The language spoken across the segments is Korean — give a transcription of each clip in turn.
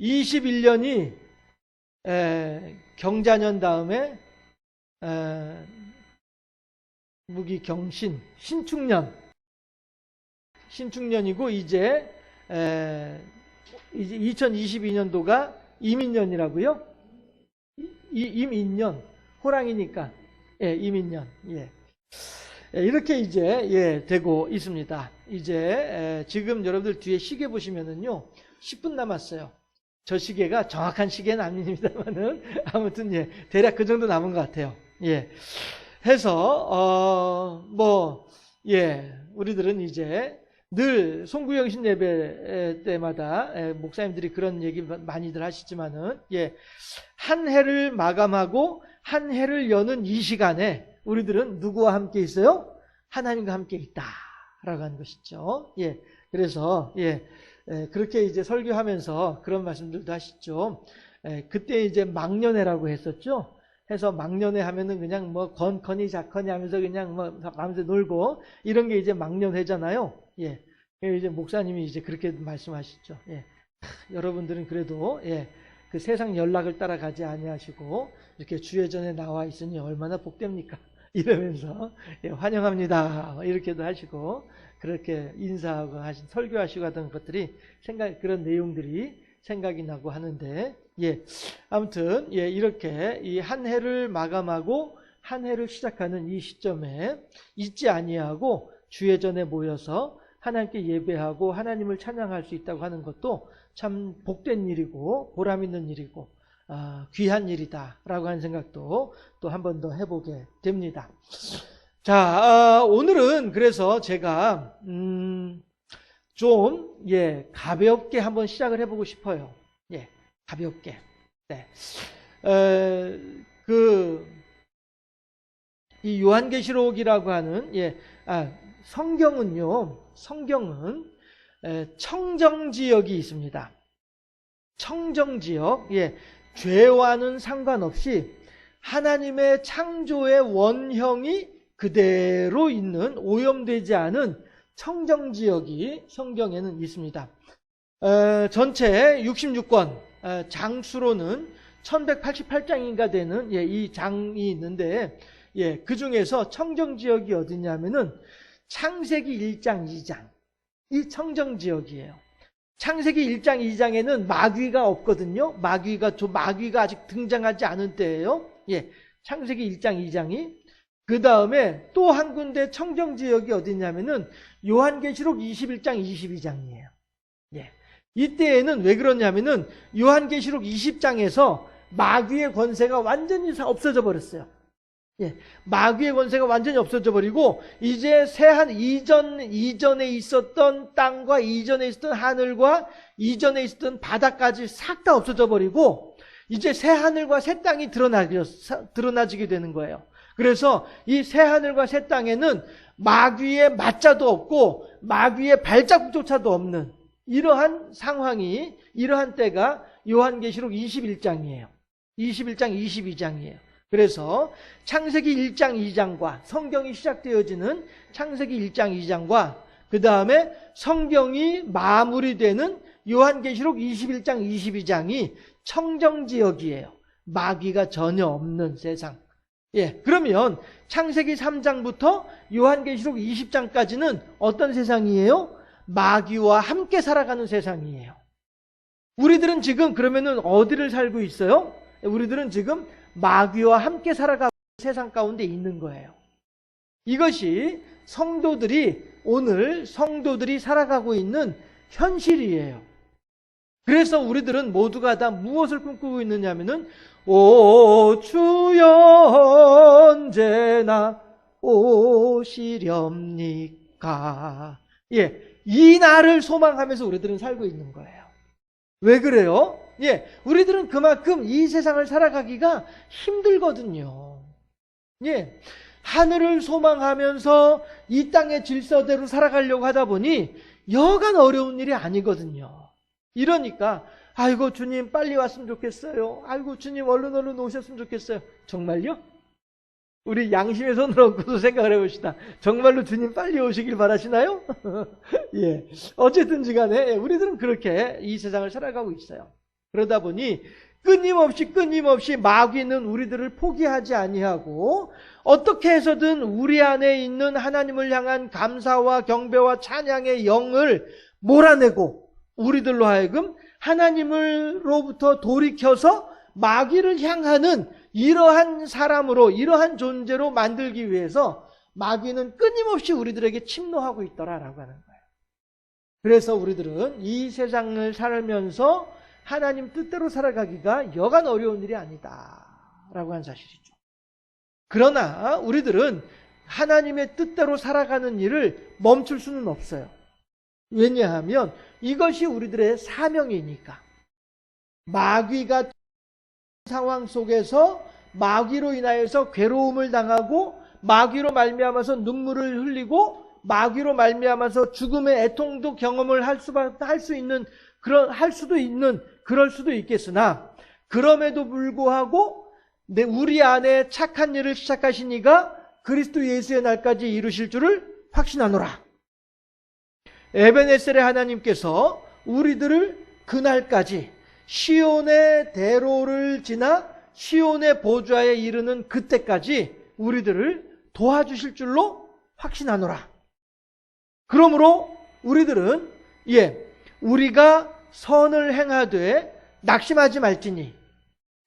21년이 경자년 다음에 무기경신 신축년이고 이제 2022년도가 이민년이라고요? 임인년, 호랑이니까 이민년. 이렇게 이제 되고 있습니다. 이제 지금 여러분들 뒤에 시계 보시면은요 10분 남았어요. 저 시계가 정확한 시계는 아닙니다만은 아무튼 대략 그 정도 남은 것 같아요. 해서 우리들은 이제 늘 송구영신 예배 때마다 목사님들이 그런 얘기 많이들 하시지만은 한 해를 마감하고 한 해를 여는 이 시간에 우리들은 누구와 함께 있어요? 하나님과 함께 있다라고 하는 것이죠. 그래서 그렇게 이제 설교하면서 그런 말씀들도 하시죠. 그때 이제 막년회라고 했었죠. 해서 막년회 하면은 그냥 뭐 건커니 자커니 하면서 그냥 뭐 밤새 놀고 이런 게 이제 막년회잖아요. 이제 목사님이 이제 그렇게 말씀하시죠. 여러분들은 그래도 그 세상 연락을 따라가지 아니하시고 이렇게 주예전에 나와 있으니 얼마나 복됩니까? 이러면서 환영합니다. 이렇게도 하시고 그렇게 인사하고 하신 설교하시고 하던 것들이 그런 내용들이 생각이 나고 하는데 아무튼 이렇게 이 한 해를 마감하고 한 해를 시작하는 이 시점에 잊지 아니하고 주예전에 모여서 하나님께 예배하고 하나님을 찬양할 수 있다고 하는 것도 참 복된 일이고 보람 있는 일이고 귀한 일이다라고 하는 생각도 또 한 번 더 해보게 됩니다. 자, 오늘은 그래서 제가 좀 가볍게 한번 시작을 해보고 싶어요. 가볍게. 이 요한계시록이라고 하는 성경은 청정지역이 있습니다. 청정지역, 죄와는 상관없이 하나님의 창조의 원형이 그대로 있는 오염되지 않은 청정지역이 성경에는 있습니다. 전체 66권 장수로는 1188장인가 되는 이 장이 있는데 그 중에서 청정지역이 어디냐면은 창세기 1장 2장 이 청정지역이에요. 창세기 1장 2장에는 마귀가 없거든요. 마귀가 아직 등장하지 않은 때예요. 창세기 1장 2장이. 그 다음에 또 한 군데 청정지역이 어디냐면은 요한계시록 21장 22장이에요. 이때에는 왜 그러냐면은 요한계시록 20장에서 마귀의 권세가 완전히 없어져 버렸어요. 마귀의 권세가 완전히 없어져 버리고 이제 이전에 있었던 땅과 이전에 있었던 하늘과 이전에 있었던 바다까지 싹 다 없어져 버리고 이제 새 하늘과 새 땅이 드러나지게 되는 거예요. 그래서 이 새 하늘과 새 땅에는 마귀의 맞자도 없고 마귀의 발자국조차도 없는 이러한 상황이 이러한 때가 요한계시록 21장이에요. 21장 22장이에요. 그래서 창세기 1장 2장과 성경이 시작되어지는 창세기 1장 2장과 그 다음에 성경이 마무리되는 요한계시록 21장 22장이 청정지역이에요. 마귀가 전혀 없는 세상. 그러면 창세기 3장부터 요한계시록 20장까지는 어떤 세상이에요? 마귀와 함께 살아가는 세상이에요. 우리들은 지금 그러면은 어디를 살고 있어요? 우리들은 지금 마귀와 함께 살아가는 세상 가운데 있는 거예요. 이것이 오늘 성도들이 살아가고 있는 현실이에요. 그래서 우리들은 모두가 다 무엇을 꿈꾸고 있느냐면은 오 주여 언제나 오시렵니까? 이 날을 소망하면서 우리들은 살고 있는 거예요. 왜 그래요? 우리들은 그만큼 이 세상을 살아가기가 힘들거든요. 하늘을 소망하면서 이 땅의 질서대로 살아가려고 하다 보니 여간 어려운 일이 아니거든요. 이러니까 아이고 주님 빨리 왔으면 좋겠어요. 아이고 주님 얼른 오셨으면 좋겠어요. 정말요? 우리 양심의 손을 얹고도 생각을 해봅시다. 정말로 주님 빨리 오시길 바라시나요? 예. 어쨌든지 간에 우리들은 그렇게 이 세상을 살아가고 있어요. 그러다 보니 끊임없이 마귀는 우리들을 포기하지 아니하고 어떻게 해서든 우리 안에 있는 하나님을 향한 감사와 경배와 찬양의 영을 몰아내고 우리들로 하여금 하나님으로부터 돌이켜서 마귀를 향하는 이러한 사람으로, 이러한 존재로 만들기 위해서 마귀는 끊임없이 우리들에게 침노하고 있더라라고 하는 거예요. 그래서 우리들은 이 세상을 살면서 하나님 뜻대로 살아가기가 여간 어려운 일이 아니다라고 하는 사실이죠. 그러나 우리들은 하나님의 뜻대로 살아가는 일을 멈출 수는 없어요. 왜냐하면 이것이 우리들의 사명이니까. 마귀가 상황 속에서 마귀로 인하여서 괴로움을 당하고 마귀로 말미암아서 눈물을 흘리고 마귀로 말미암아서 죽음의 애통도 경험을 할 수도 있는 그럴 수도 있겠으나 그럼에도 불구하고 우리 안에 착한 일을 시작하신 이가 그리스도 예수의 날까지 이루실 줄을 확신하노라. 에베네셀의 하나님께서 우리들을 그날까지 시온의 대로를 지나 시온의 보좌에 이르는 그때까지 우리들을 도와주실 줄로 확신하노라. 그러므로 우리들은 우리가 선을 행하되 낙심하지 말지니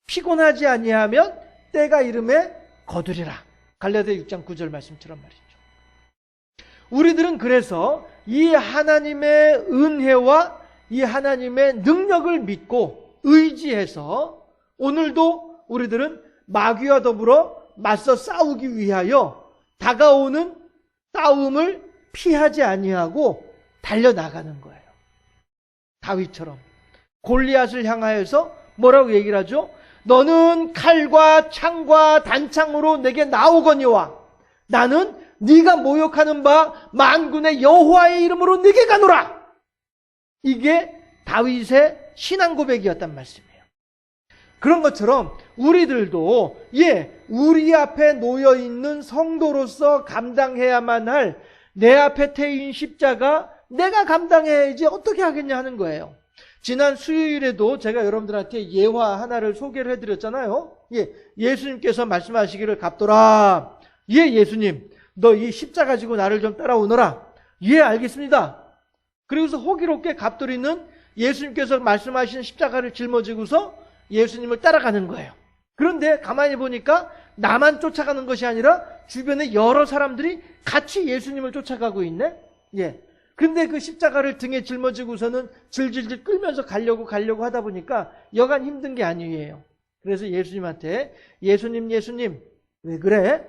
피곤하지 아니하면 때가 이름에 거두리라. 갈라디아 6장 9절 말씀처럼 말이죠. 우리들은 그래서 이 하나님의 은혜와 이 하나님의 능력을 믿고 의지해서 오늘도 우리들은 마귀와 더불어 맞서 싸우기 위하여 다가오는 싸움을 피하지 아니하고 달려나가는 거예요. 다윗처럼 골리앗을 향하여서 뭐라고 얘기를 하죠? 너는 칼과 창과 단창으로 내게 나오거니와 나는 네가 모욕하는 바 만군의 여호와의 이름으로 네게 가노라. 이게 다윗의 신앙 고백이었단 말씀이에요. 그런 것처럼 우리들도 우리 앞에 놓여있는 성도로서 감당해야만 할 내 앞에 태인 십자가 내가 감당해야지 어떻게 하겠냐 하는 거예요. 지난 수요일에도 제가 여러분들한테 예화 하나를 소개를 해드렸잖아요. 예수님께서 말씀하시기를 갑돌아, 예수님 너 이 십자가 지고 나를 좀 따라오너라. 알겠습니다. 그리고서 호기롭게 갑돌이는 예수님께서 말씀하신 십자가를 жил머지고서 예수님을 따라가는 거예요. 그런데 가만히 보니까 나만 쫓아가는 것이 아니라 주변에 여러 사람들이 같이 예수님을 쫓아가고 있네. 근데 그 십자가를 등에 짊어지고서는 질질질 끌면서 가려고 하다 보니까 여간 힘든 게 아니에요. 그래서 예수님한테 예수님 왜 그래?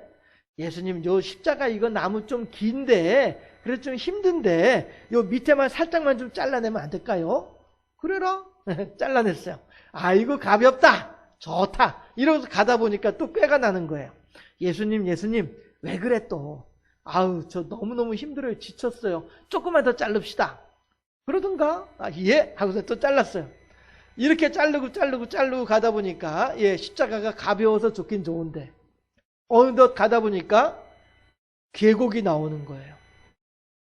예수님 요 십자가 이거 나무 좀 긴데 그래서 좀 힘든데 요 밑에만 살짝만 좀 잘라내면 안 될까요? 그래라. 잘라냈어요. 아이고 가볍다. 좋다. 이러면서 가다 보니까 또 꾀가 나는 거예요. 예수님 왜 그래 또. 아우 저 너무너무 힘들어요. 지쳤어요. 조금만 더 자릅시다. 그러던가 하고서 또 잘랐어요. 이렇게 자르고 가다 보니까 십자가가 가벼워서 좋긴 좋은데 어느덧 가다 보니까 계곡이 나오는 거예요.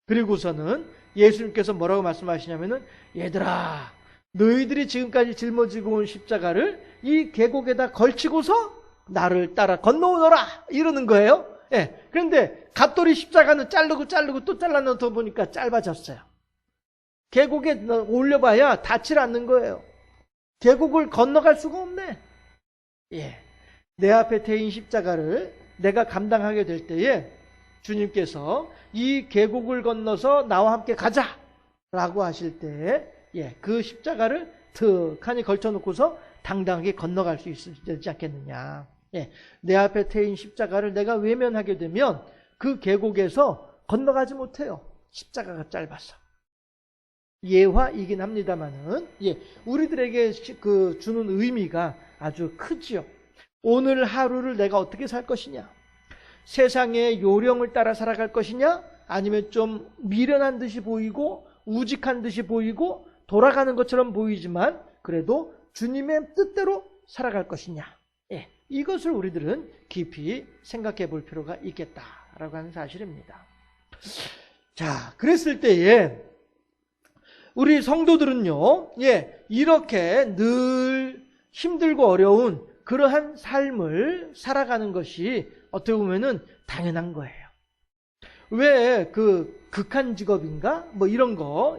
그리고서는 예수님께서 뭐라고 말씀하시냐면은 얘들아 너희들이 지금까지 짊어지고 온 십자가를 이 계곡에다 걸치고서 나를 따라 건너오너라 이러는 거예요. 그런데 갑돌이 십자가는 자르고 또 잘라놓다 보니까 짧아졌어요. 계곡에 올려봐야 닿질 않는 거예요. 계곡을 건너갈 수가 없네. 내 앞에 태인 십자가를 내가 감당하게 될 때에 주님께서 이 계곡을 건너서 나와 함께 가자라고 하실 때 그 십자가를 툭하니 걸쳐놓고서 당당하게 건너갈 수 있지 않겠느냐. 내 앞에 태인 십자가를 내가 외면하게 되면 그 계곡에서 건너가지 못해요. 십자가가 짧아서. 예화이긴 합니다만은 우리들에게 그 주는 의미가 아주 크지요. 오늘 하루를 내가 어떻게 살 것이냐? 세상의 요령을 따라 살아갈 것이냐? 아니면 좀 미련한 듯이 보이고 우직한 듯이 보이고 돌아가는 것처럼 보이지만 그래도 주님의 뜻대로 살아갈 것이냐? 이것을 우리들은 깊이 생각해 볼 필요가 있겠다라고 하는 사실입니다. 자, 그랬을 때에 우리 성도들은요, 이렇게 늘 힘들고 어려운 그러한 삶을 살아가는 것이 어떻게 보면은 당연한 거예요. 왜 그 극한 직업인가? 뭐 이런 거,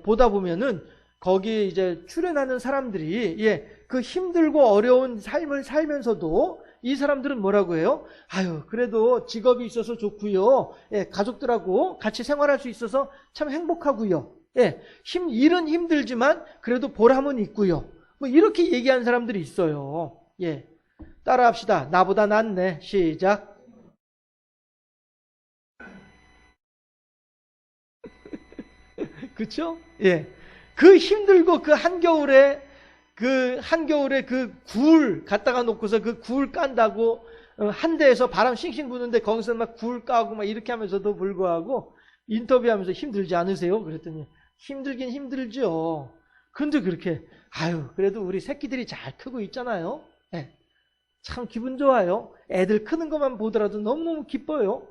보다 보면은 거기 이제 출연하는 사람들이, 그 힘들고 어려운 삶을 살면서도 이 사람들은 뭐라고 해요? 아유, 그래도 직업이 있어서 좋고요. 가족들하고 같이 생활할 수 있어서 참 행복하고요. 일은 힘들지만 그래도 보람은 있고요. 뭐 이렇게 얘기하는 사람들이 있어요. 따라합시다. 나보다 낫네. 시작. 그렇죠? 그 힘들고 그 한겨울에 그 굴 갖다가 놓고서 그 굴 깐다고 한 대에서 바람 싱싱 부는데 거기서 막 굴 까고 막 이렇게 하면서도 불구하고 인터뷰하면서 힘들지 않으세요? 그랬더니 힘들긴 힘들죠. 근데 그렇게 그래도 우리 새끼들이 잘 크고 있잖아요. 참 기분 좋아요. 애들 크는 것만 보더라도 너무너무 기뻐요.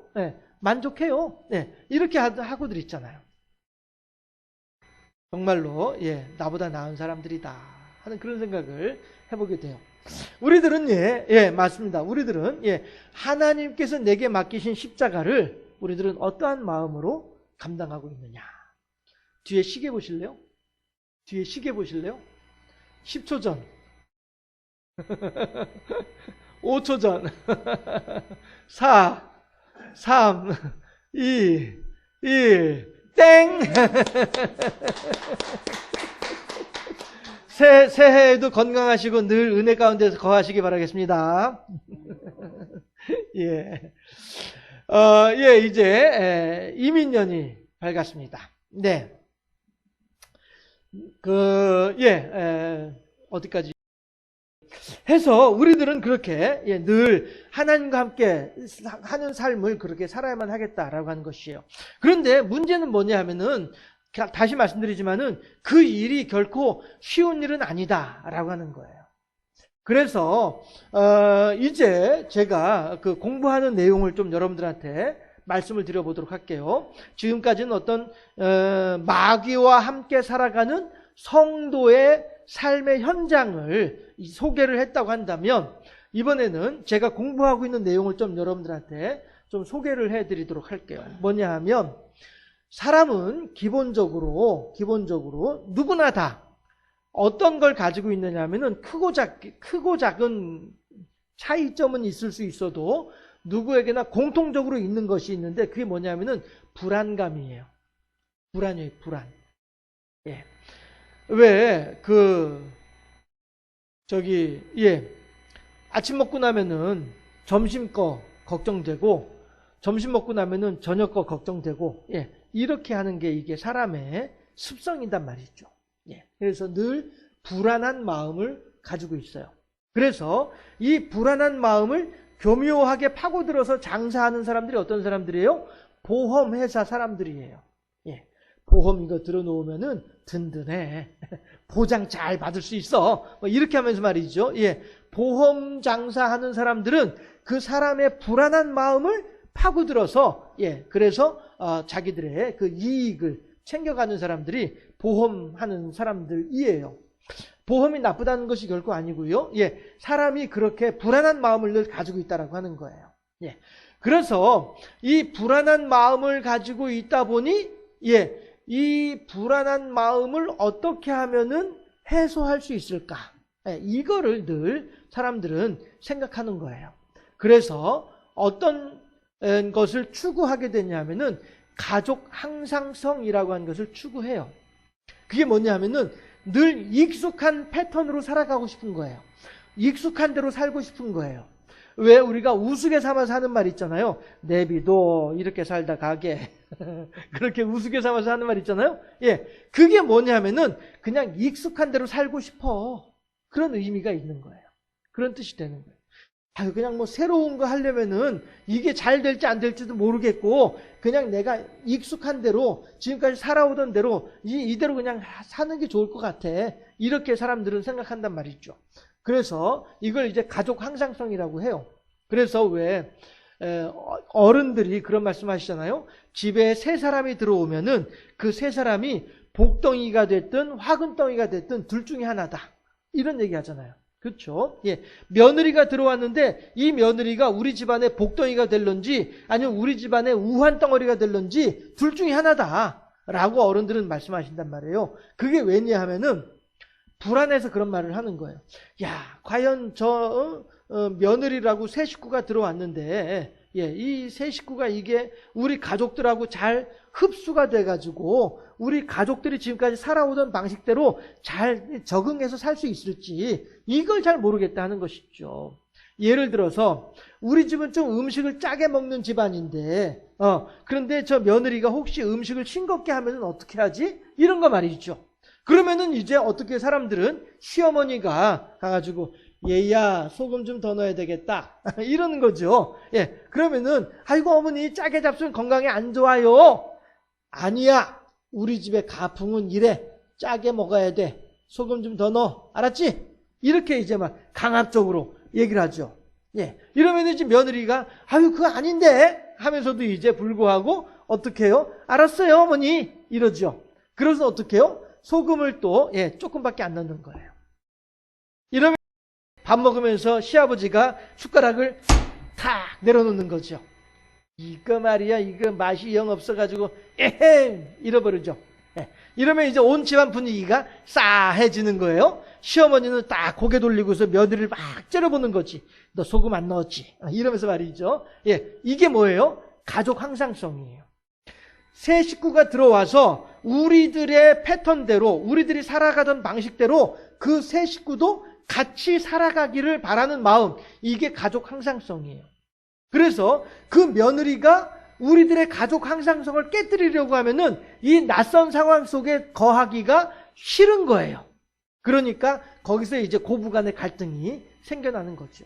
만족해요. 이렇게 하고들 있잖아요. 정말로 나보다 나은 사람들이다 하는 그런 생각을 해보게 돼요. 우리들은 맞습니다. 우리들은 하나님께서 내게 맡기신 십자가를 우리들은 어떠한 마음으로 감당하고 있느냐. 뒤에 시계 보실래요? 뒤에 시계 보실래요? 10초 전 5초 전 4 3 2 1 땡! 새해에도 건강하시고 늘 은혜 가운데서 거하시기 바라겠습니다. 이제 이민년이 밝았습니다. 어디까지? 해서 우리들은 그렇게 늘 하나님과 함께 하는 삶을 그렇게 살아야만 하겠다라고 하는 것이에요. 그런데 문제는 뭐냐 하면은 다시 말씀드리지만은 그 일이 결코 쉬운 일은 아니다라고 하는 거예요. 그래서 이제 제가 그 공부하는 내용을 좀 여러분들한테 말씀을 드려보도록 할게요. 지금까지는 어떤 마귀와 함께 살아가는 성도의 삶의 현장을 소개를 했다고 한다면 이번에는 제가 공부하고 있는 내용을 좀 여러분들한테 좀 소개를 해드리도록 할게요. 뭐냐 하면 사람은 기본적으로 누구나 다 어떤 걸 가지고 있느냐 하면은 크고 작은 차이점은 있을 수 있어도 누구에게나 공통적으로 있는 것이 있는데 그게 뭐냐 하면은 불안감이에요. 불안이에요, 불안. 왜, 아침 먹고 나면은 점심 거 걱정되고, 점심 먹고 나면은 저녁 거 걱정되고, 이렇게 하는 게 이게 사람의 습성이단 말이죠. 그래서 늘 불안한 마음을 가지고 있어요. 그래서 이 불안한 마음을 교묘하게 파고들어서 장사하는 사람들이 어떤 사람들이에요? 보험회사 사람들이에요. 보험 이거 들어놓으면은 든든해. 보장 잘 받을 수 있어. 뭐 이렇게 하면서 말이죠. 보험 장사하는 사람들은 그 사람의 불안한 마음을 파고들어서 그래서 자기들의 그 이익을 챙겨가는 사람들이 보험하는 사람들이에요. 보험이 나쁘다는 것이 결코 아니고요. 사람이 그렇게 불안한 마음을 늘 가지고 있다라고 하는 거예요. 그래서 이 불안한 마음을 가지고 있다 보니 이 불안한 마음을 어떻게 하면은 해소할 수 있을까? 이거를 늘 사람들은 생각하는 거예요. 그래서 어떤 것을 추구하게 되냐면은 가족 항상성이라고 하는 것을 추구해요. 그게 뭐냐 하면은 늘 익숙한 패턴으로 살아가고 싶은 거예요. 익숙한 대로 살고 싶은 거예요. 왜 우리가 우스개 삼아서 하는 말 있잖아요. 내비도 이렇게 살다 가게. 그렇게 우스개 삼아서 하는 말 있잖아요. 그게 뭐냐면은 그냥 익숙한 대로 살고 싶어. 그런 의미가 있는 거예요. 그런 뜻이 되는 거예요. 그냥 뭐 새로운 거 하려면은 이게 잘 될지 안 될지도 모르겠고 그냥 내가 익숙한 대로 지금까지 살아오던 대로 이대로 그냥 사는 게 좋을 것 같아. 이렇게 사람들은 생각한단 말이죠. 그래서 이걸 이제 가족 항상성이라고 해요. 그래서 왜 어른들이 그런 말씀하시잖아요. 집에 세 사람이 들어오면은 그 세 사람이 복덩이가 됐든 화근덩이가 됐든 둘 중에 하나다. 이런 얘기 하잖아요. 그렇죠? 예. 며느리가 들어왔는데 이 며느리가 우리 집안의 복덩이가 될런지 아니면 우리 집안의 우환덩어리가 될런지 둘 중에 하나다라고 어른들은 말씀하신단 말이에요. 그게 왜냐하면은 불안해서 그런 말을 하는 거예요. 야, 과연 저 며느리라고 새 식구가 들어왔는데 이 새 식구가 이게 우리 가족들하고 잘 흡수가 돼가지고 우리 가족들이 지금까지 살아오던 방식대로 잘 적응해서 살 수 있을지 이걸 잘 모르겠다 하는 것이죠. 예를 들어서 우리 집은 좀 음식을 짜게 먹는 집안인데 그런데 저 며느리가 혹시 음식을 싱겁게 하면 어떻게 하지? 이런 거 말이죠. 그러면은 이제 어떻게 사람들은 시어머니가 가가지고 얘야 소금 좀 더 넣어야 되겠다 이러는 거죠. 예, 그러면은 아이고 어머니 짜게 잡수면 건강에 안 좋아요. 아니야, 우리 집의 가풍은 이래. 짜게 먹어야 돼. 소금 좀 더 넣어. 알았지? 이렇게 이제 막 강압적으로 얘기를 하죠. 예, 이러면 이제 며느리가 아유 그거 아닌데 하면서도 이제 불구하고 어떻게 해요? 알았어요 어머니 이러죠. 그래서 어떻게 해요? 소금을 또 조금밖에 안 넣는 거예요. 이러면 밥 먹으면서 시아버지가 숟가락을 탁 내려놓는 거죠. 이거 말이야, 이거 맛이 영 없어가지고 에헴 잃어버리죠. 이러면 이제 온 집안 분위기가 싸해지는 거예요. 시어머니는 딱 고개 돌리고서 며느리를 막 째려보는 거지. 너 소금 안 넣었지? 이러면서 말이죠. 이게 뭐예요? 가족 항상성이에요. 새 식구가 들어와서 우리들의 패턴대로 우리들이 살아가던 방식대로 그 새 식구도 같이 살아가기를 바라는 마음, 이게 가족 항상성이에요. 그래서 그 며느리가 우리들의 가족 항상성을 깨뜨리려고 하면은 이 낯선 상황 속에 거하기가 싫은 거예요. 그러니까 거기서 이제 고부간의 갈등이 생겨나는 거죠.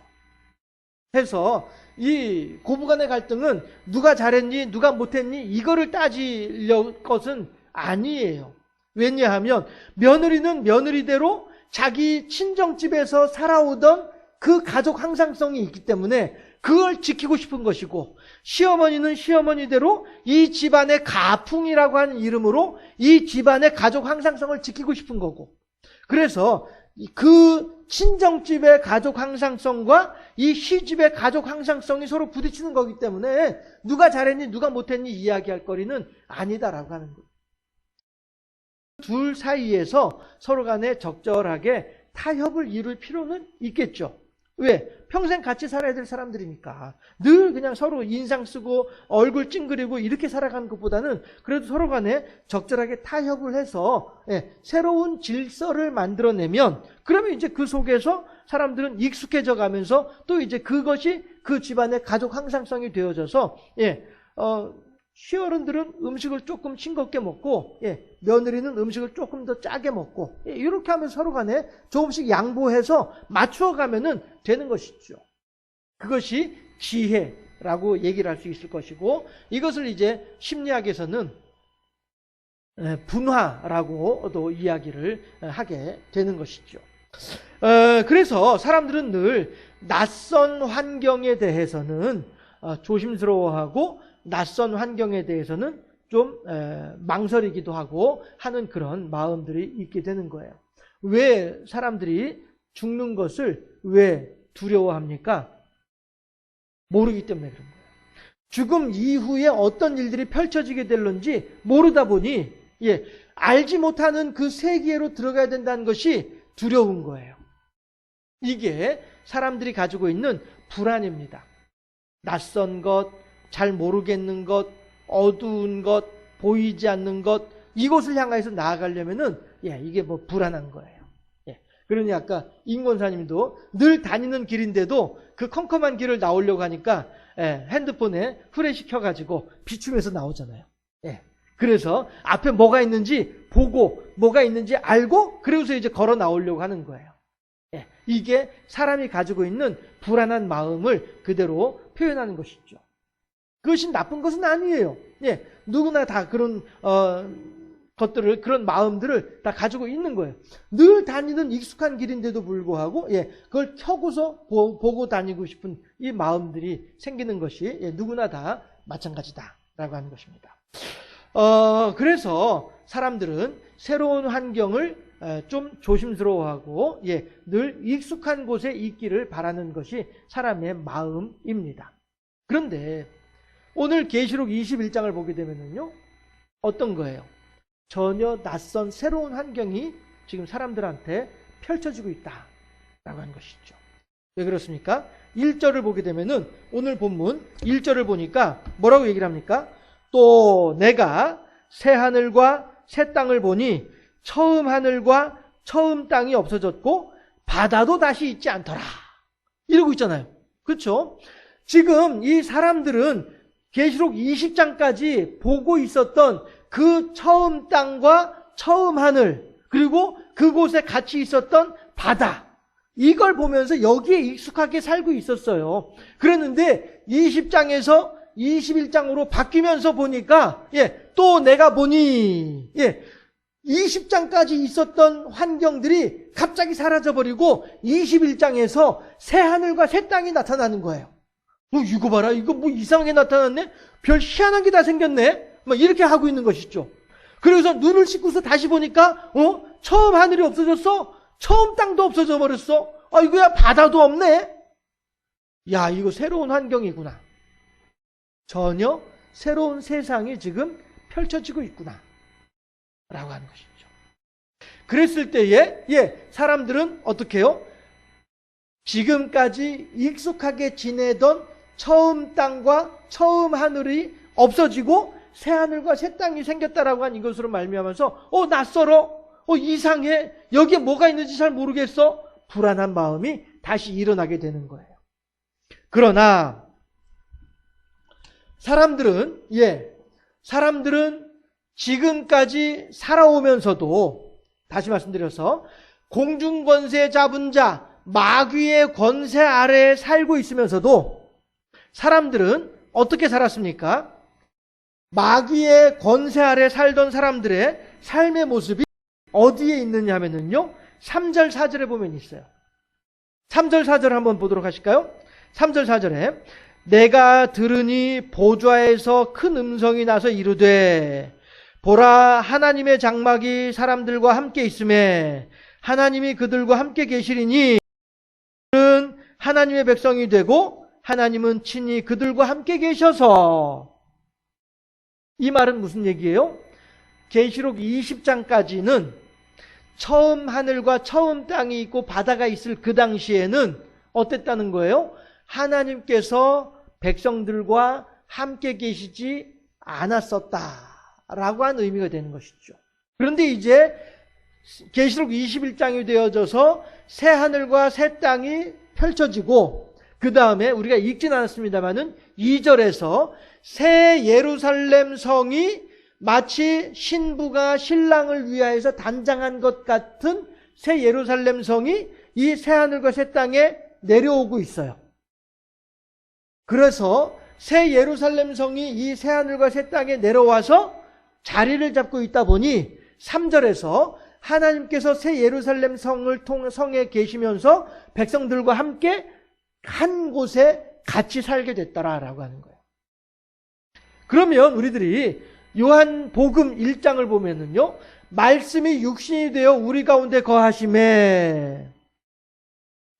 해서 이 고부간의 갈등은 누가 잘했니 누가 못했니 이거를 따질 것은 아니에요. 왜냐하면 며느리는 며느리대로 자기 친정집에서 살아오던 그 가족 항상성이 있기 때문에 그걸 지키고 싶은 것이고, 시어머니는 시어머니대로 이 집안의 가풍이라고 하는 이름으로 이 집안의 가족 항상성을 지키고 싶은 거고, 그래서 그 친정집의 가족 항상성과 이 시집의 가족 항상성이 서로 부딪히는 거기 때문에 누가 잘했니 누가 못했니 이야기할 거리는 아니다라고 하는 거예요. 둘 사이에서 서로 간에 적절하게 타협을 이룰 필요는 있겠죠. 왜? 평생 같이 살아야 될 사람들이니까. 늘 그냥 서로 인상 쓰고 얼굴 찡그리고 이렇게 살아가는 것보다는 그래도 서로 간에 적절하게 타협을 해서 새로운 질서를 만들어내면, 그러면 이제 그 속에서 사람들은 익숙해져 가면서 또 이제 그것이 그 집안의 가족 항상성이 되어져서 시어른들은 음식을 조금 싱겁게 먹고 며느리는 음식을 조금 더 짜게 먹고 이렇게 하면 서로 간에 조금씩 양보해서 맞추어가면은 되는 것이죠. 그것이 지혜라고 얘기를 할 수 있을 것이고, 이것을 이제 심리학에서는 분화라고도 이야기를 하게 되는 것이죠. 그래서 사람들은 늘 낯선 환경에 대해서는 조심스러워하고 낯선 환경에 대해서는 좀 망설이기도 하고 하는 그런 마음들이 있게 되는 거예요. 왜 사람들이 죽는 것을 왜 두려워합니까? 모르기 때문에 그런 거예요. 죽음 이후에 어떤 일들이 펼쳐지게 될런지 모르다 보니 알지 못하는 그 세계로 들어가야 된다는 것이 두려운 거예요. 이게 사람들이 가지고 있는 불안입니다. 낯선 것, 잘 모르겠는 것, 어두운 것, 보이지 않는 것, 이곳을 향해서 나아가려면은 이게 뭐 불안한 거예요. 그러니 아까 임권사님도 늘 다니는 길인데도 그 컴컴한 길을 나오려고 하니까 핸드폰에 후레쉬 켜가지고 비추면서 나오잖아요. 그래서 앞에 뭐가 있는지 보고 뭐가 있는지 알고 그러고서 이제 걸어 나오려고 하는 거예요. 이게 사람이 가지고 있는 불안한 마음을 그대로 표현하는 것이죠. 그것이 나쁜 것은 아니에요. 누구나 다 그런 것들을, 그런 마음들을 다 가지고 있는 거예요. 늘 다니는 익숙한 길인데도 불구하고, 그걸 켜고서 보고 다니고 싶은 이 마음들이 생기는 것이, 누구나 다 마찬가지다라고 하는 것입니다. 그래서 사람들은 새로운 환경을 좀 조심스러워하고, 늘 익숙한 곳에 있기를 바라는 것이 사람의 마음입니다. 그런데 오늘 계시록 21장을 보게 되면요, 어떤 거예요? 전혀 낯선 새로운 환경이 지금 사람들한테 펼쳐지고 있다라고 하는 것이죠. 왜 그렇습니까? 1절을 보게 되면은, 오늘 본문 1절을 보니까 뭐라고 얘기를 합니까? 또 내가 새 하늘과 새 땅을 보니 처음 하늘과 처음 땅이 없어졌고 바다도 다시 있지 않더라, 이러고 있잖아요. 그렇죠? 지금 이 사람들은 계시록 20장까지 보고 있었던 그 처음 땅과 처음 하늘, 그리고 그곳에 같이 있었던 바다, 이걸 보면서 여기에 익숙하게 살고 있었어요. 그랬는데 20장에서 21장으로 바뀌면서 보니까, 또 내가 보니, 20장까지 있었던 환경들이 갑자기 사라져버리고 21장에서 새 하늘과 새 땅이 나타나는 거예요. 이거 봐라, 이거 뭐 이상하게 나타났네? 별 희한한 게 다 생겼네? 막 이렇게 하고 있는 것이죠. 그래서 눈을 씻고서 다시 보니까, 처음 하늘이 없어졌어? 처음 땅도 없어져 버렸어? 이거야, 바다도 없네? 야, 이거 새로운 환경이구나. 전혀 새로운 세상이 지금 펼쳐지고 있구나 라고 하는 것이죠. 그랬을 때에 사람들은 어떻게 해요? 지금까지 익숙하게 지내던 처음 땅과 처음 하늘이 없어지고 새 하늘과 새 땅이 생겼다라고 한 이것으로 말미암아서 낯설어, 이상해, 여기에 뭐가 있는지 잘 모르겠어, 불안한 마음이 다시 일어나게 되는 거예요. 그러나 사람들은 지금까지 살아오면서도, 다시 말씀드려서, 공중권세 잡은 자, 마귀의 권세 아래에 살고 있으면서도 사람들은 어떻게 살았습니까? 마귀의 권세 아래 살던 사람들의 삶의 모습이 어디에 있느냐 하면요, 3절 4절에 보면 있어요. 3절 4절 한번 보도록 하실까요? 3절 4절에 내가 들으니 보좌에서 큰 음성이 나서 이르되 보라, 하나님의 장막이 사람들과 함께 있음에 하나님이 그들과 함께 계시리니 그들은 하나님의 백성이 되고 하나님은 친히 그들과 함께 계셔서. 이 말은 무슨 얘기예요? 계시록 20장까지는 처음 하늘과 처음 땅이 있고 바다가 있을 그 당시에는 어땠다는 거예요? 하나님께서 백성들과 함께 계시지 않았었다라고 하는 의미가 되는 것이죠. 그런데 이제 계시록 21장이 되어져서 새 하늘과 새 땅이 펼쳐지고, 그 다음에 우리가 읽진 않았습니다만은 2절에서 새 예루살렘 성이 마치 신부가 신랑을 위하여서 단장한 것 같은 새 예루살렘 성이 이 새 하늘과 새 땅에 내려오고 있어요. 그래서 새 예루살렘 성이 이 새 하늘과 새 땅에 내려와서 자리를 잡고 있다 보니 3절에서 하나님께서 새 예루살렘 성에 계시면서 백성들과 함께 한 곳에 같이 살게 됐더라라고 하는 거예요. 그러면 우리들이 요한복음 1장을 보면은요, 말씀이 육신이 되어 우리 가운데 거하심에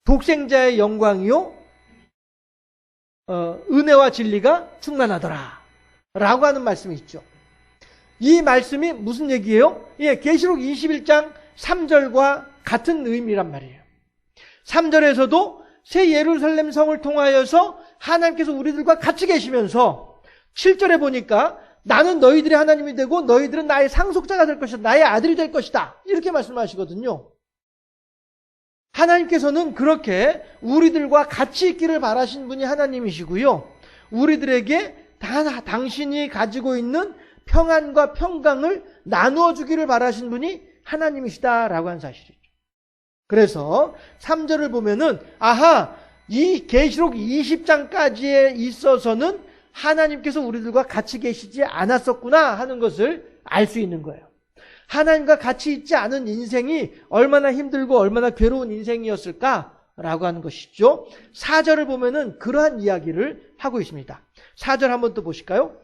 독생자의 영광이요 은혜와 진리가 충만하더라 라고 하는 말씀이 있죠. 이 말씀이 무슨 얘기예요? 계시록 21장 3절과 같은 의미란 말이에요. 3절에서도 새 예루살렘 성을 통하여서 하나님께서 우리들과 같이 계시면서 7절에 보니까 나는 너희들의 하나님이 되고 너희들은 나의 상속자가 될 것이다, 나의 아들이 될 것이다, 이렇게 말씀하시거든요. 하나님께서는 그렇게 우리들과 같이 있기를 바라신 분이 하나님이시고요, 우리들에게 당신이 가지고 있는 평안과 평강을 나누어 주기를 바라신 분이 하나님이시다라고 하는 사실이죠. 그래서 3절을 보면은 이 계시록 20장까지에 있어서는 하나님께서 우리들과 같이 계시지 않았었구나 하는 것을 알 수 있는 거예요. 하나님과 같이 있지 않은 인생이 얼마나 힘들고 얼마나 괴로운 인생이었을까라고 하는 것이죠. 4절을 보면은 그러한 이야기를 하고 있습니다. 4절 한번 또 보실까요?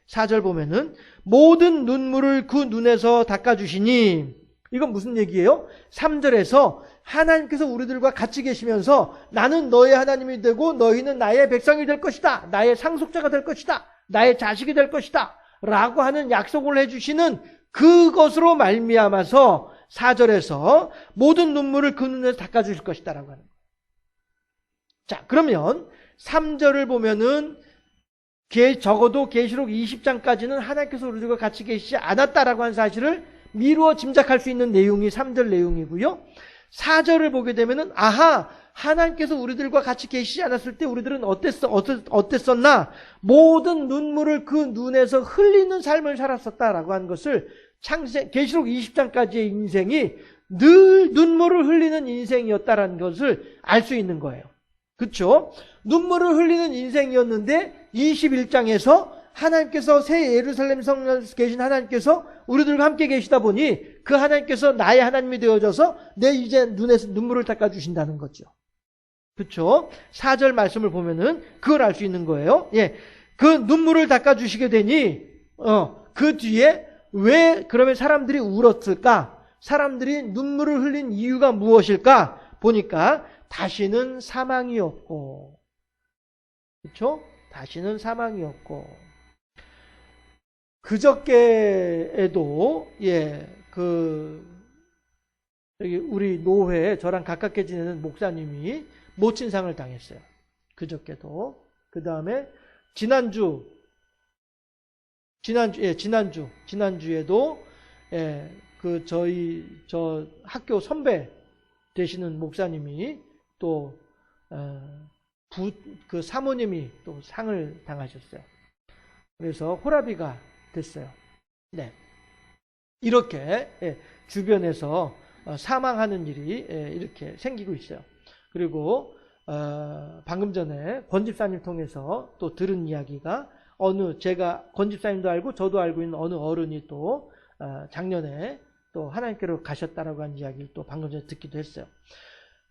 4절 보면은 모든 눈물을 그 눈에서 닦아주시니, 이건 무슨 얘기예요? 3절에서 하나님께서 우리들과 같이 계시면서 나는 너의 하나님이 되고 너희는 나의 백성이 될 것이다, 나의 상속자가 될 것이다, 나의 자식이 될 것이다 라고 하는 약속을 해주시는 그것으로 말미암아서 4절에서 모든 눈물을 그 눈에서 닦아주실 것이다 라고 하는 거예요. 자, 그러면 3절을 보면은 적어도 계시록 20장까지는 하나님께서 우리들과 같이 계시지 않았다라고 하는 사실을 미루어 짐작할 수 있는 내용이 3절 내용이고요. 4절을 보게 되면은 아하, 하나님께서 우리들과 같이 계시지 않았을 때 우리들은 어땠었나? 모든 눈물을 그 눈에서 흘리는 삶을 살았었다라고 하는 것을 계시록 20장까지의 인생이 늘 눈물을 흘리는 인생이었다라는 것을 알 수 있는 거예요. 그렇죠? 눈물을 흘리는 인생이었는데 21장에서 하나님께서 새 예루살렘 성전에서 계신 하나님께서 우리들과 함께 계시다 보니 그 하나님께서 나의 하나님이 되어져서 내 이제 눈에서 눈물을 닦아주신다는 거죠. 그렇죠? 4절 말씀을 보면은 그걸 알 수 있는 거예요. 그 눈물을 닦아주시게 되니 그 뒤에 왜 그러면 사람들이 울었을까? 사람들이 눈물을 흘린 이유가 무엇일까? 보니까 다시는 사망이 없고, 그렇죠? 다시는 사망이 없고. 그저께에도 여기 우리 노회 저랑 가깝게 지내는 목사님이 모친상을 당했어요. 그저께도. 그 다음에 지난주에도 저 학교 선배 되시는 목사님이 또 그 사모님이 또 상을 당하셨어요. 그래서 호라비가 됐어요. 이렇게 주변에서 사망하는 일이 이렇게 생기고 있어요. 그리고 방금 전에 권 집사님 통해서 또 들은 이야기가 제가 권 집사님도 알고 저도 알고 있는 어느 어른이 또 작년에 또 하나님께로 가셨다라고 하는 이야기를 또 방금 전에 듣기도 했어요.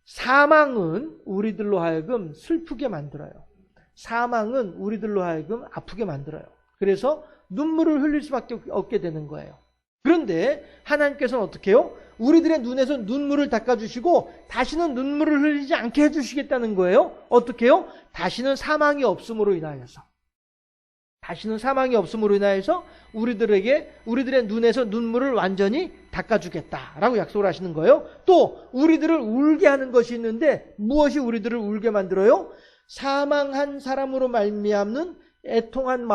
사망은 우리들로 하여금 슬프게 만들어요. 사망은 우리들로 하여금 아프게 만들어요. 그래서 눈물을 흘릴 수밖에 없게 되는 거예요. 그런데 하나님께서는 어떻게 해요? 우리들의 눈에서 눈물을 닦아주시고 다시는 눈물을 흘리지 않게 해주시겠다는 거예요. 어떻게 해요? 다시는 사망이 없음으로 인하여서 우리들의 눈에서 눈물을 완전히 닦아주겠다라고 약속을 하시는 거예요. 또 우리들을 울게 하는 것이 있는데 무엇이 우리들을 울게 만들어요? 사망한 사람으로 말미암는 애통한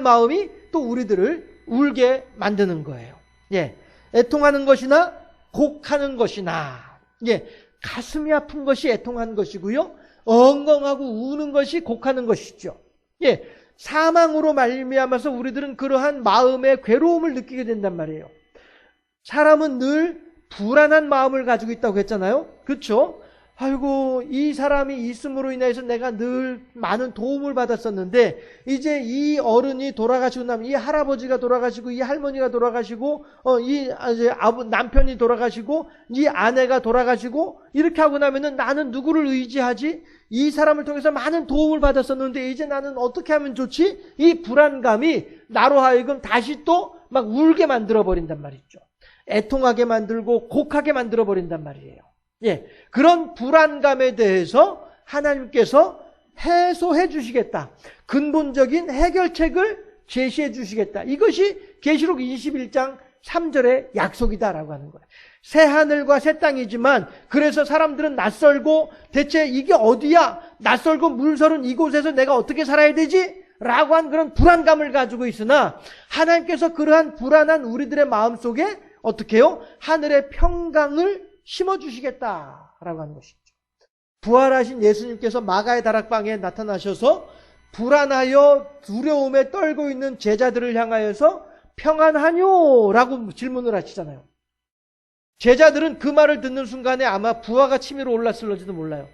마음이 또 우리들을 울게 만드는 거예요. 애통하는 것이나 곡하는 것이나, 가슴이 아픈 것이 애통하는 것이고요, 엉엉하고 우는 것이 곡하는 것이죠. 사망으로 말미암아서 우리들은 그러한 마음의 괴로움을 느끼게 된단 말이에요. 사람은 늘 불안한 마음을 가지고 있다고 했잖아요. 그렇죠? 아이고, 이 사람이 있음으로 인해서 내가 늘 많은 도움을 받았었는데 이제 이 어른이 돌아가시고 나면 이 할아버지가 돌아가시고 이 할머니가 돌아가시고 이 남편이 돌아가시고 이 아내가 돌아가시고 이렇게 하고 나면은 나는 누구를 의지하지? 이 사람을 통해서 많은 도움을 받았었는데 이제 나는 어떻게 하면 좋지? 이 불안감이 나로 하여금 다시 또 막 울게 만들어 버린단 말이죠. 애통하게 만들고 곡하게 만들어 버린단 말이에요. 그런 불안감에 대해서 하나님께서 해소해 주시겠다. 근본적인 해결책을 제시해 주시겠다. 이것이 계시록 21장 3절의 약속이다라고 하는 거예요. 새 하늘과 새 땅이지만 그래서 사람들은 낯설고 대체 이게 어디야? 낯설고 물서른 이곳에서 내가 어떻게 살아야 되지? 라고 한 그런 불안감을 가지고 있으나 하나님께서 그러한 불안한 우리들의 마음속에 어떻게 해요? 하늘의 평강을 심어주시겠다라고 하는 것이죠. 부활하신 예수님께서 마가의 다락방에 나타나셔서 불안하여 두려움에 떨고 있는 제자들을 향하여서 평안하뇨? 라고 질문을 하시잖아요. 제자들은 그 말을 듣는 순간에 아마 부하가 치밀어 올랐을지도 몰라요.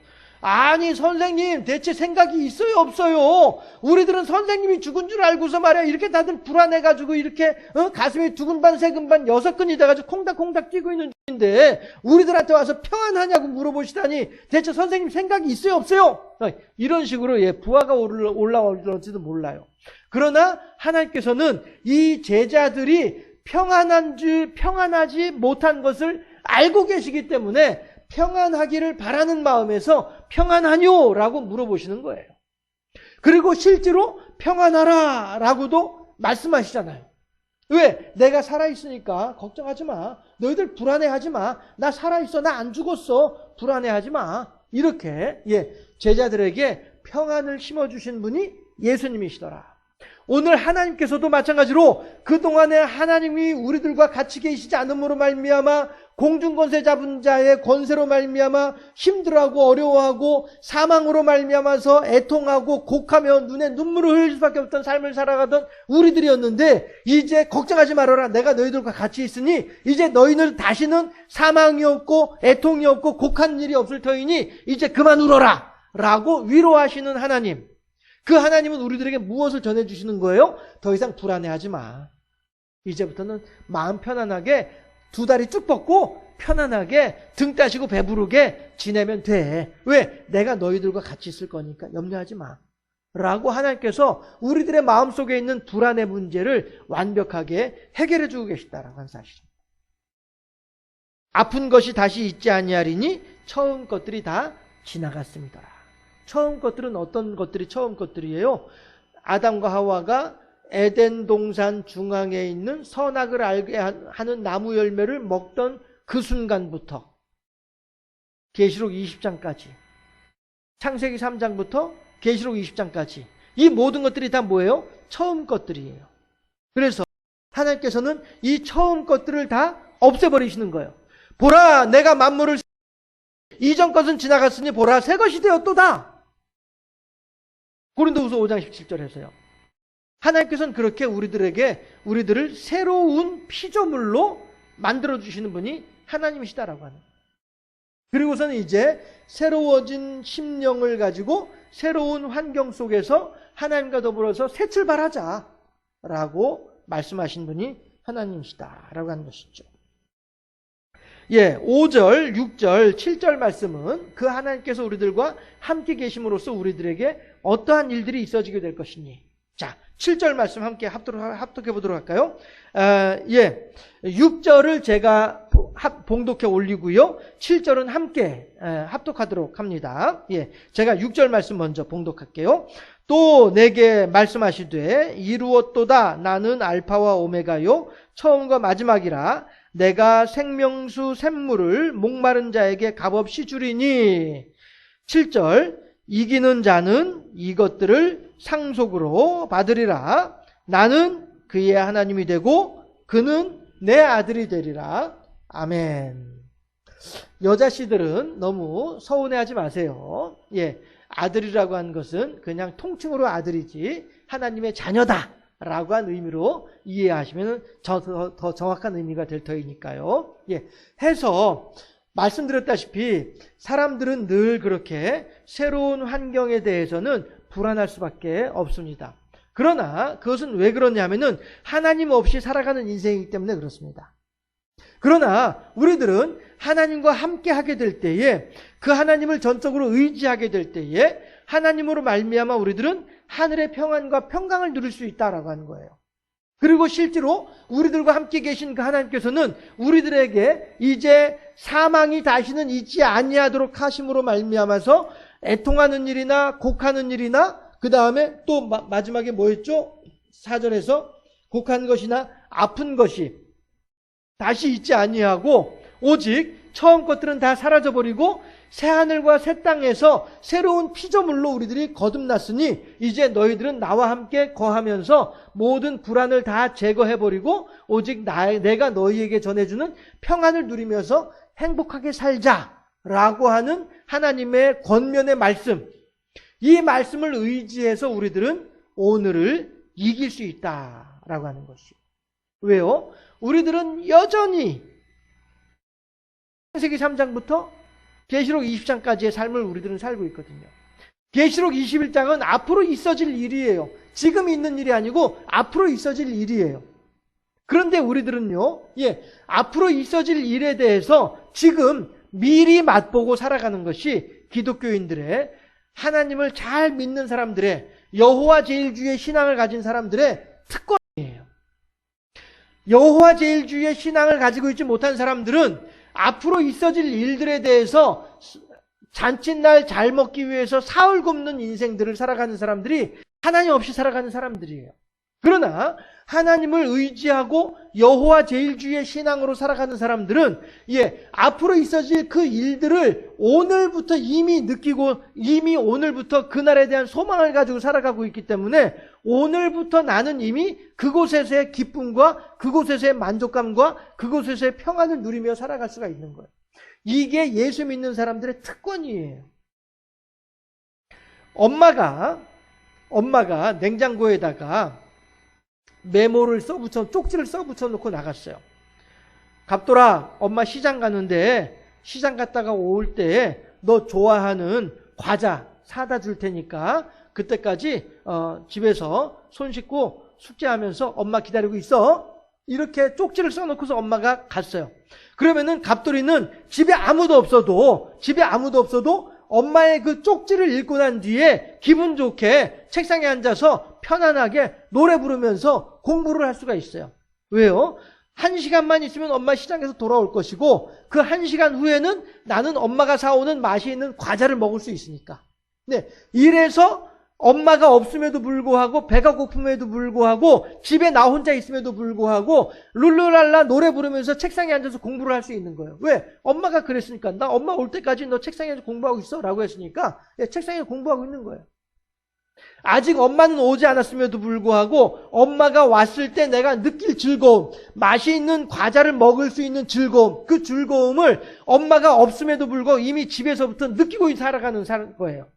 아니 선생님 대체 생각이 있어요 없어요? 우리들은 선생님이 죽은 줄 알고서 말이야 이렇게 다들 불안해가지고 이렇게 가슴이 두근반 세근반 6근이 돼가지고 콩닥콩닥 뛰고 있는 중인데 우리들한테 와서 평안하냐고 물어보시다니 대체 선생님 생각이 있어요 없어요? 이런 식으로 부하가 올라올지도 몰라요. 그러나 하나님께서는 이 제자들이 평안하지 못한 것을 알고 계시기 때문에 평안하기를 바라는 마음에서 평안하뇨? 라고 물어보시는 거예요. 그리고 실제로 평안하라 라고도 말씀하시잖아요. 왜? 내가 살아있으니까 걱정하지 마. 너희들 불안해하지 마. 나 살아있어. 나 안 죽었어. 불안해하지 마. 이렇게 제자들에게 평안을 심어주신 분이 예수님이시더라. 오늘 하나님께서도 마찬가지로 그동안에 하나님이 우리들과 같이 계시지 않음으로 말미암아 공중권세 잡은 자의 권세로 말미암아 힘들어하고 어려워하고 사망으로 말미암아서 애통하고 곡하며 눈에 눈물을 흘릴 수밖에 없던 삶을 살아가던 우리들이었는데 이제 걱정하지 말아라. 내가 너희들과 같이 있으니 이제 너희는 다시는 사망이 없고 애통이 없고 곡한 일이 없을 터이니 이제 그만 울어라 라고 위로하시는 하나님. 그 하나님은 우리들에게 무엇을 전해주시는 거예요? 더 이상 불안해하지 마. 이제부터는 마음 편안하게 두 다리 쭉 뻗고 편안하게 등 따시고 배부르게 지내면 돼. 왜? 내가 너희들과 같이 있을 거니까 염려하지 마. 라고 하나님께서 우리들의 마음속에 있는 불안의 문제를 완벽하게 해결해 주고 계시다라고 하는 사실입니다. 아픈 것이 다시 있지 아니하리니 처음 것들이 다 지나갔습니다. 처음 것들은 어떤 것들이 처음 것들이에요? 아담과 하와가 에덴 동산 중앙에 있는 선악을 알게 하는 나무 열매를 먹던 그 순간부터 계시록 20장까지 창세기 3장부터 계시록 20장까지 이 모든 것들이 다 뭐예요? 처음 것들이에요. 그래서 하나님께서는 이 처음 것들을 다 없애버리시는 거예요. 보라 내가 만물을 이전 것은 지나갔으니 보라 새 것이 되었도다. 고린도후서 5장 17절에서요. 하나님께서는 그렇게 우리들을 새로운 피조물로 만들어주시는 분이 하나님이시다라고 하는. 그리고서는 이제 새로워진 심령을 가지고 새로운 환경 속에서 하나님과 더불어서 새 출발하자라고 말씀하신 분이 하나님이시다라고 하는 것이죠. 5절, 6절, 7절 말씀은 그 하나님께서 우리들과 함께 계심으로써 우리들에게 어떠한 일들이 있어지게 될 것이니. 자, 7절 말씀 함께 합독해 보도록 할까요? 6절을 제가 봉독해 올리고요. 7절은 함께 합독하도록 합니다. 제가 6절 말씀 먼저 봉독할게요. 또 내게 말씀하시되 이루었도다 나는 알파와 오메가요 처음과 마지막이라 내가 생명수 샘물을 목마른 자에게 값없이 주리니. 7절 이기는 자는 이것들을 상속으로 받으리라. 나는 그의 하나님이 되고 그는 내 아들이 되리라. 아멘. 여자씨들은 너무 서운해하지 마세요. 아들이라고 하는 것은 그냥 통칭으로 아들이지 하나님의 자녀다 라고 한 의미로 이해하시면 더 정확한 의미가 될 터이니까요. 해서 말씀드렸다시피 사람들은 늘 그렇게 새로운 환경에 대해서는 불안할 수밖에 없습니다. 그러나 그것은 왜 그러냐면은 하나님 없이 살아가는 인생이기 때문에 그렇습니다. 그러나 우리들은 하나님과 함께 하게 될 때에 그 하나님을 전적으로 의지하게 될 때에 하나님으로 말미암아 우리들은 하늘의 평안과 평강을 누릴 수 있다라고 하는 거예요. 그리고 실제로 우리들과 함께 계신 그 하나님께서는 우리들에게 이제 사망이 다시는 있지 아니하도록 하심으로 말미암아서 애통하는 일이나 곡하는 일이나 그 다음에 또 마지막에 뭐였죠? 4절에서 곡한 것이나 아픈 것이 다시 있지 아니하고 오직 처음 것들은 다 사라져버리고 새하늘과 새 땅에서 새로운 피조물로 우리들이 거듭났으니 이제 너희들은 나와 함께 거하면서 모든 불안을 다 제거해버리고 오직 내가 너희에게 전해주는 평안을 누리면서 행복하게 살자라고 하는 하나님의 권면의 말씀, 이 말씀을 의지해서 우리들은 오늘을 이길 수 있다라고 하는 것이요. 왜요? 우리들은 여전히 창세기 3장부터 계시록 20장까지의 삶을 우리들은 살고 있거든요. 계시록 21장은 앞으로 있어질 일이에요. 지금 있는 일이 아니고 앞으로 있어질 일이에요. 그런데 우리들은요, 앞으로 있어질 일에 대해서 지금 미리 맛보고 살아가는 것이 기독교인들의, 하나님을 잘 믿는 사람들의, 여호와 제일주의 신앙을 가진 사람들의 특권이에요. 여호와 제일주의 신앙을 가지고 있지 못한 사람들은 앞으로 있어질 일들에 대해서 잔칫날 잘 먹기 위해서 사흘 굽는 인생들을 살아가는 사람들이 하나님 없이 살아가는 사람들이에요. 그러나 하나님을 의지하고 여호와 제일주의 신앙으로 살아가는 사람들은 앞으로 있어질 그 일들을 오늘부터 이미 느끼고 이미 오늘부터 그날에 대한 소망을 가지고 살아가고 있기 때문에 오늘부터 나는 이미 그곳에서의 기쁨과 그곳에서의 만족감과 그곳에서의 평안을 누리며 살아갈 수가 있는 거예요. 이게 예수 믿는 사람들의 특권이에요. 엄마가 냉장고에다가 메모를 쪽지를 써붙여 놓고 나갔어요. 갑돌아, 엄마 시장 가는데 시장 갔다가 올 때 너 좋아하는 과자 사다 줄 테니까 그때까지 집에서 손 씻고 숙제하면서 엄마 기다리고 있어. 이렇게 쪽지를 써놓고서 엄마가 갔어요. 그러면은 갑돌이는 집에 아무도 없어도 엄마의 그 쪽지를 읽고 난 뒤에 기분 좋게 책상에 앉아서 편안하게 노래 부르면서 공부를 할 수가 있어요. 왜요? 1시간만 있으면 엄마 시장에서 돌아올 것이고 그 1시간 후에는 나는 엄마가 사오는 맛있는 과자를 먹을 수 있으니까. 네, 이래서 엄마가 없음에도 불구하고 배가 고픔에도 불구하고 집에 나 혼자 있음에도 불구하고 룰루랄라 노래 부르면서 책상에 앉아서 공부를 할 수 있는 거예요. 왜? 엄마가 그랬으니까. 나 엄마 올 때까지 너 책상에 앉아서 공부하고 있어 라고 했으니까 책상에 공부하고 있는 거예요. 아직 엄마는 오지 않았음에도 불구하고 엄마가 왔을 때 내가 느낄 즐거움, 맛있는 과자를 먹을 수 있는 즐거움, 그 즐거움을 엄마가 없음에도 불구하고 이미 집에서부터 느끼고 살아가는 거예요.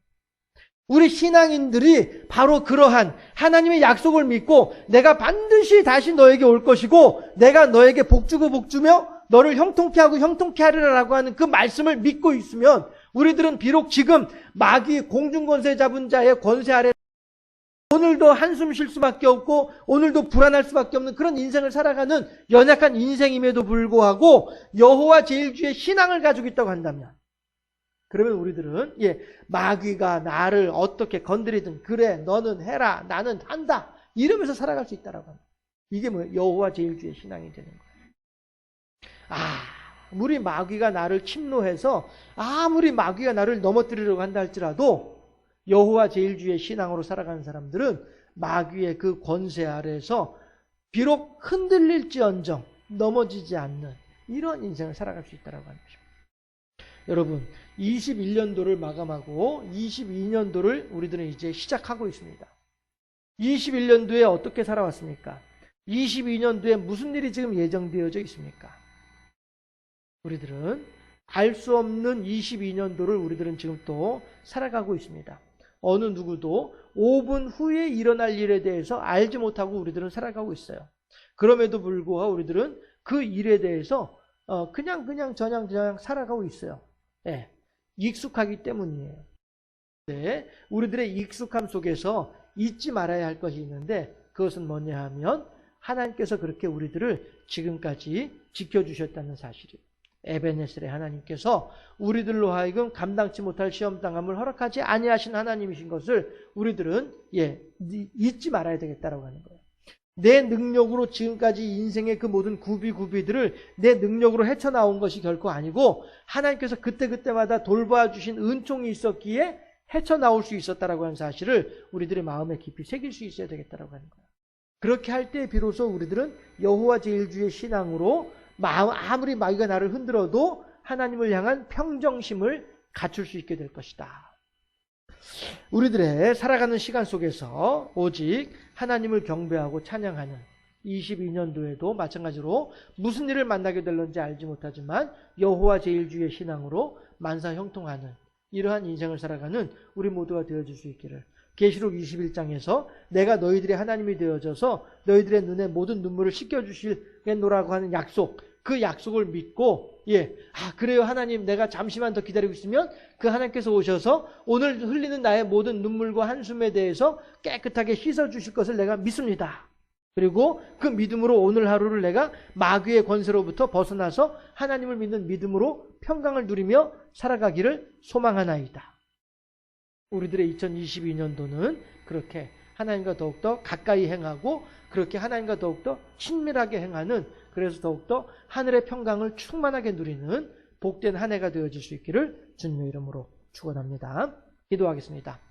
우리 신앙인들이 바로 그러한 하나님의 약속을 믿고 내가 반드시 다시 너에게 올 것이고 내가 너에게 복주고 복주며 너를 형통케 하고 형통케 하리라라고 하는 그 말씀을 믿고 있으면 우리들은 비록 지금 마귀 공중권세 잡은 자의 권세 아래 오늘도 한숨 쉴 수밖에 없고 오늘도 불안할 수밖에 없는 그런 인생을 살아가는 연약한 인생임에도 불구하고 여호와 제일주의 신앙을 가지고 있다고 한다면 그러면 우리들은 마귀가 나를 어떻게 건드리든 그래 너는 해라 나는 한다 이러면서 살아갈 수 있다라고 합니다. 이게 뭐예요? 여호와 제일주의 신앙이 되는 거예요. 아무리 마귀가 나를 침노해서 아무리 마귀가 나를 넘어뜨리려고 한다 할지라도 여호와 제일주의 신앙으로 살아가는 사람들은 마귀의 그 권세 아래에서 비록 흔들릴지언정 넘어지지 않는 이런 인생을 살아갈 수 있다라고 하는 것입니다. 여러분 21년도를 마감하고 22년도를 우리들은 이제 시작하고 있습니다. 21년도에 어떻게 살아왔습니까? 22년도에 무슨 일이 지금 예정되어져 있습니까? 우리들은 알 수 없는 22년도를 우리들은 지금 또 살아가고 있습니다. 어느 누구도 5분 후에 일어날 일에 대해서 알지 못하고 우리들은 살아가고 있어요. 그럼에도 불구하고 우리들은 그 일에 대해서 그냥 저냥 살아가고 있어요. 네, 익숙하기 때문이에요. 네, 우리들의 익숙함 속에서 잊지 말아야 할 것이 있는데 그것은 뭐냐 하면 하나님께서 그렇게 우리들을 지금까지 지켜주셨다는 사실이에요. 에베네셀의 하나님께서 우리들로 하여금 감당치 못할 시험당함을 허락하지 아니하신 하나님이신 것을 우리들은 잊지 말아야 되겠다라고 하는 거예요. 내 능력으로 지금까지 인생의 그 모든 구비들을 내 능력으로 헤쳐나온 것이 결코 아니고 하나님께서 그때그때마다 돌봐주신 은총이 있었기에 헤쳐나올 수 있었다라고 하는 사실을 우리들의 마음에 깊이 새길 수 있어야 되겠다라고 하는 거예요. 그렇게 할 때 비로소 우리들은 여호와 제일주의 신앙으로 아무리 마귀가 나를 흔들어도 하나님을 향한 평정심을 갖출 수 있게 될 것이다. 우리들의 살아가는 시간 속에서 오직 하나님을 경배하고 찬양하는 22년도에도 마찬가지로 무슨 일을 만나게 될런지 알지 못하지만 여호와 제일주의 신앙으로 만사 형통하는 이러한 인생을 살아가는 우리 모두가 되어줄 수 있기를 계시록 21장에서 내가 너희들의 하나님이 되어져서 너희들의 눈에 모든 눈물을 씻겨주시겠노라고 하는 약속, 그 약속을 믿고, 그래요, 하나님, 내가 잠시만 더 기다리고 있으면 그 하나님께서 오셔서 오늘 흘리는 나의 모든 눈물과 한숨에 대해서 깨끗하게 씻어주실 것을 내가 믿습니다. 그리고 그 믿음으로 오늘 하루를 내가 마귀의 권세로부터 벗어나서 하나님을 믿는 믿음으로 평강을 누리며 살아가기를 소망하나이다. 우리들의 2022년도는 그렇게 하나님과 더욱더 가까이 행하고 그렇게 하나님과 더욱더 친밀하게 행하는, 그래서 더욱더 하늘의 평강을 충만하게 누리는 복된 한 해가 되어질 수 있기를 주님의 이름으로 축원합니다. 기도하겠습니다.